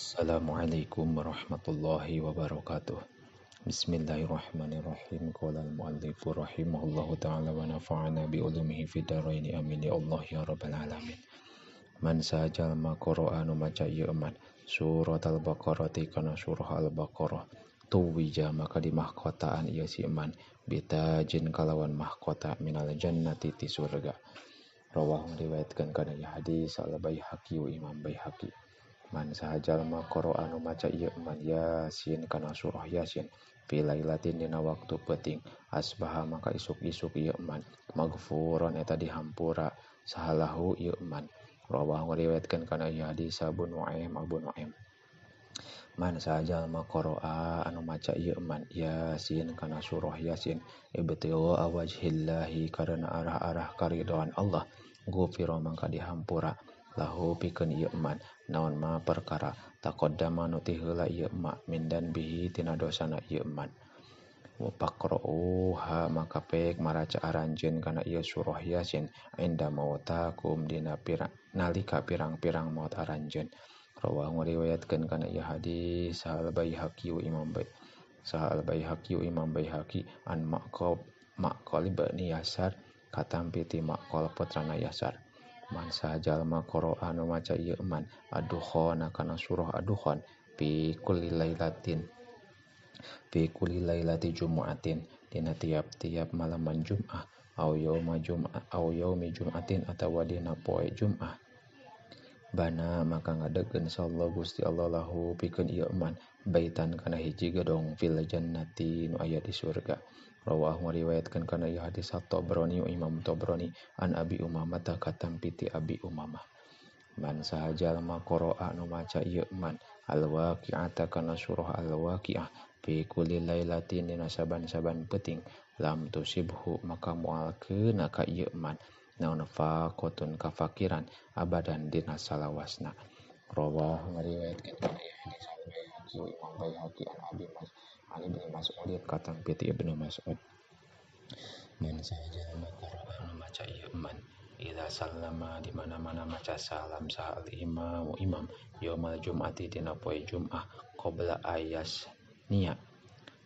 Assalamualaikum warahmatullahi wabarakatuh. Bismillahirrahmanirrahim. Qala al-mu'allifu rahimahullahu ta'ala wa nafa'ana bi ulumihi fid dharain amin ya Allah ya rabbal alamin. Man sajal ma qura'anu maca ieu eman surat al-baqarah kana surah al-baqarah tuwija maka di mahkotaan ieu si eman bitajin kalawan mahkota minal jannati ti surga. Rawahu riwayatkeun kana hadis al-Baihaqi wa Imam Baihaqi. Man sahajal ma qura'anu maca ieu eman Yasin kana surah Yasin fi lailatin dina waktu peuting asbaha maka isuk-isuk ieu eman magfuron eta dihampura sahalahu ieu eman. Rawahu riwayatkeun kana hadis Abu Nuaim. Man sahajal ma qura'a anu maca ieu eman Yasin kana surah Yasin ibtigha wajhillahi karena arah-arah karidhoan Allah gufira mangka dihampura lahu pikeun ieu eman naon ma perkara taqaddama nu ti heula ieu eman mindan bihi tina dosana ieu eman. Wa faqra'uha maka pek maraca aranjeun kana ieu surah Yasin inda mautakum dina nalika pirang-pirang maut aranjeun. Rawahu riwayatkeun kana ieu hadis al-Baihaqi wa Imam Baihaqi an Maqal ibni Yasar katampi ti Maqal putrana Yasar. Man sahajal ma qura'a anu maca ieu eman ad-dukhan kana surah ad-dukhan fi kulli lailati jumu'atin dina tiap-tiap malaman Jumat au yaumi Jum'atin atawa dina poe Jumat. Bana maka ngadegkeun sallallahu Gusti Allah lahu pikeun ieu eman baitan kana hiji gedong fil jannati nu aya di surga. Rawahu riwayatkeun kana ieu hadis at-Tabrani Imam Tabrani an Abi Umamah katampi ti Abi Umamah. Man sahajal ma qura'a nu maca ieu eman al-waqi'ata kana surah al-waqi'ah fi kulli lailatin dina saban-saban peuting lam tusibhu maka moalkeun ka ieu eman naon faqatun kafakiran abadan dina salawasna. Rawahu ngariwayatkeun kana ieu hadis al-Baihaqi Imam Baihaqi an Ibnu Mas'ud katampi ti Ibnu Mas'ud. Man sahajal ma qura'a nu maca ieu eman idza sallama di mana-mana maca salam saha al-imam yaumal jum'ati dina poe Jumat qabla ayas nia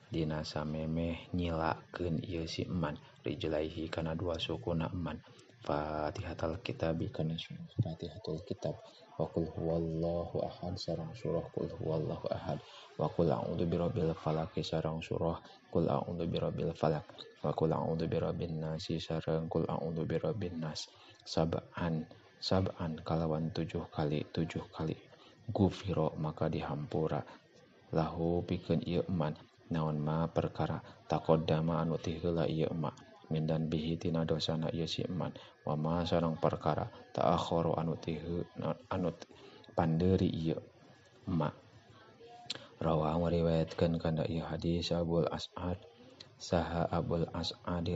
dina samemeh nyilakeun ieu si eman rijlaihi kana dua sukuna eman Fatihatul Kitab kana surah Fatihatul Kitab wa qul huwallahu ahad sareng surah qul huwallahu ahad wa qul a'udzu birabbil falaq sareng surah qul a'udzu birabbil falaq wa qul a'udzu birabbin nas sareng qul a'udzu birabbin nas sab'an kalawan 7 kali gufiro maka dihampura lahu pikeun ieu eman naon ma perkara taqaddama anu ti heula ieu eman mindan bihi tina dosana ieu si eman wa ma sareng perkara ta'akhkharu anu pandeuri ieu eman. Rawahu riwayatkeun kana ieu hadis Abul As'ad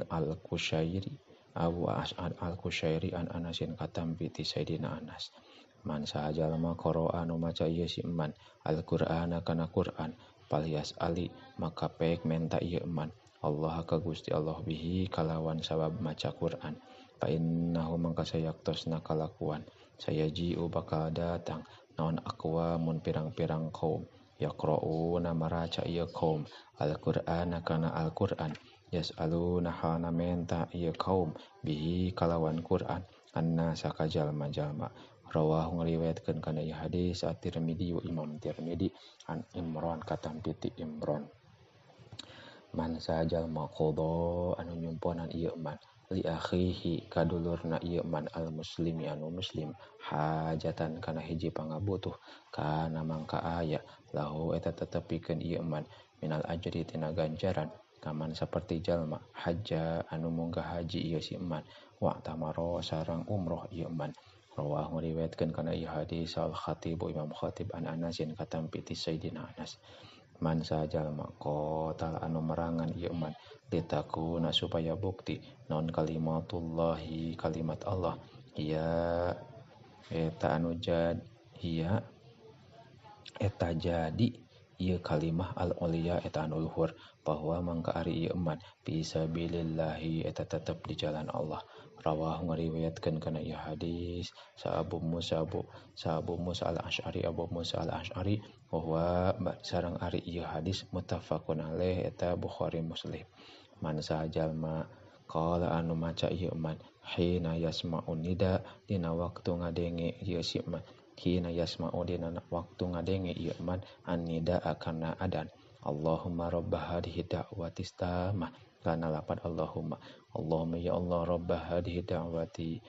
al-Qushairi Abu As'ad al-Qushairi an Anasin katampi ti Sayyidina Anas. Man sahajal ma qura'a anu maca ieu si eman al-Qur'ana kana Qur'an palias ali maka pek menta ieu eman Allah ka Gusti Allah bihi kalawan sabab maca Qur'an fa innahu mangka sayaktosna kalakuan sayaji'u bakal datang naon aqwamun pirang-pirang kaum yaqra'una maraca ieu kaum al-Qur'ana kana al-Qur'an yas'aluna hana menta ieu kaum bihi kalawan Qur'an annasa ka jalma-jalma. Rawahu ngariwayatkeun kana ieu hadis at-Tirmidzi wa Imam Tirmidzi an Imran katampi ti Imran. Man sahajal maqadha anu nyumponan ieu eman li akhihi kadulurna ieu eman al muslimi anu muslim hajatan kana hiji pangabutuh kana mangka aya lahu eta tetep pikeun ieu eman minal ajri tina ganjaran kaman saperti jalma hajja anu munggah haji ieu si eman wa tamaro sareng umroh ieu eman. Rawahu riwayatkeun kana ieu hadis al-Khatib Imam Khatib an Anasin katampi ti Sayyidina Anas. Man sahajal maqatal anu merangan ieu eman litakuna supaya bukti naon kalimatullahi kalimat Allah ya eta anu jadi ieu kalimah al-ulia eta anu luhur bahwa mangka ari ieu eman fisabilillahi eta tetep di jalan Allah. Rawah ngariwayatkeun kana ieu hadis sa Abu Musa al-Asy'ari bahwa sareng ari ieu hadis muttafaqun alaih eta Bukhari Muslim. Man sajalma qala anu maca ieu eman hina yasma'un nida dina waktu ngadenge ieu si eman hina yasma'u dina waktu ngadenge ieu eman an-nida kana adan Allahumma rabb hadhihi da'watis tamah kana lapat Allahumma ya Allah rabb hadhihi da'wati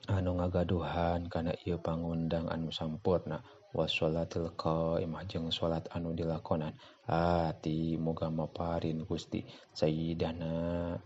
anu ngagaduhan kana ieu pangundang anu sampurna wassalatil qaimah jeung salat anu dilakonan ati muga maparin Gusti sayyidana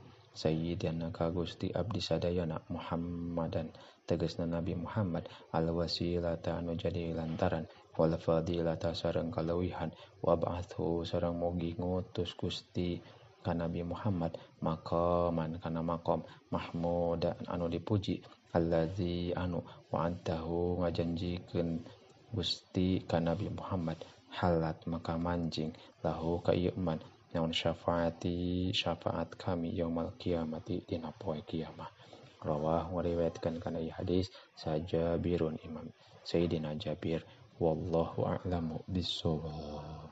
ka Gusti abdi sadayana Muhammadan tegasna Nabi Muhammad al wasilata anu jadi lantaran wal fadilata sareng kaleuwihan wa ba'athu sareng mugi ngutus Gusti ka Nabi Muhammad maqaman kana maqam mahmudan anu dipuji allazi anu wa'adahu ngajanjikeun Gusti ka Nabi Muhammad halat maka manjing lahu ka ieu eman naon syafaat kami yaumul kiamati dina poe kiamah. Rawah ngariwayatkeun kana ieu hadis saja birun Imam Sayyidina Jabir wallahu a'lamu bissawab.